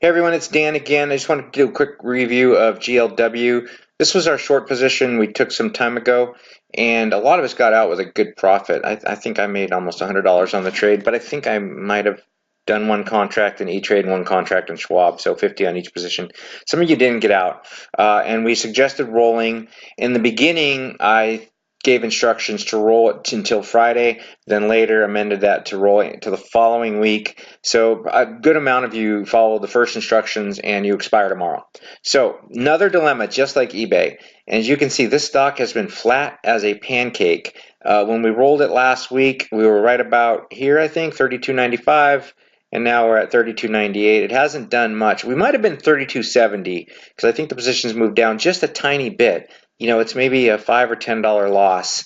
Hey everyone, it's Dan again. I just wanted to do a quick review of GLW. This was our short position we took some time ago, and a lot of us got out with a good profit. I think I made almost $100 on the trade, but I think I might have done one contract in E-Trade and one contract in Schwab, so 50 on each position. Some of you didn't get out, and we suggested rolling. In the beginning, I gave instructions to roll it until Friday, then later amended that to roll it to the following week. So a good amount of you followed the first instructions and you expire tomorrow. So another dilemma, just like eBay. And as you can see, this stock has been flat as a pancake. When we rolled it last week, we were right about here, I think, 32.95. And now we're at 32.98. It hasn't done much. We might have been 32.70 because I think the positions moved down just a tiny bit. You know, it's maybe a $5 or $10 loss.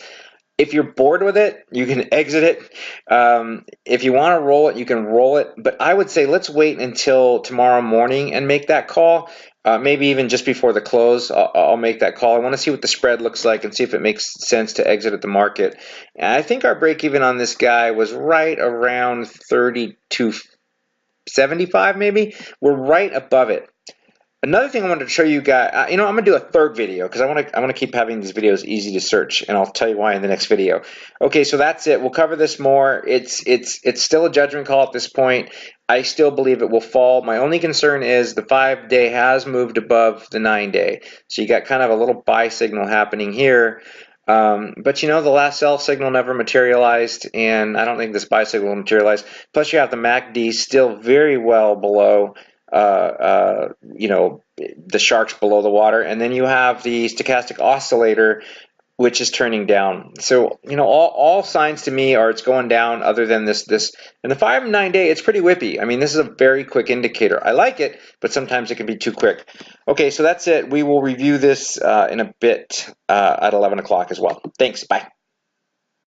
If you're bored with it, you can exit it. If you want to roll it, you can roll it. But I would say let's wait until tomorrow morning and make that call. Maybe even just before the close, I'll make that call. I want to see what the spread looks like and see if it makes sense to exit at the market. And I think our break even on this guy was right around 32.75 maybe. We're right above it. Another thing I wanted to show you guys, I'm gonna do a third video because I want to keep having these videos easy to search, and I'll tell you why in the next video. Okay, so that's it. We'll cover this more. It's still a judgment call at this point. I still believe it will fall. My only concern is the 5-day has moved above the 9-day, so you got kind of a little buy signal happening here. But the last sell signal never materialized, and I don't think this buy signal will materialize. Plus, you have the MACD still very well below the sharks below the water, and then you have the stochastic oscillator, which is turning down. So all signs to me are it's going down. Other than this, and the 5 and 9-day, it's pretty whippy. I mean, this is a very quick indicator. I like it, but sometimes it can be too quick. Okay, so that's it. We will review this in a bit at 11 o'clock as well. Thanks. Bye.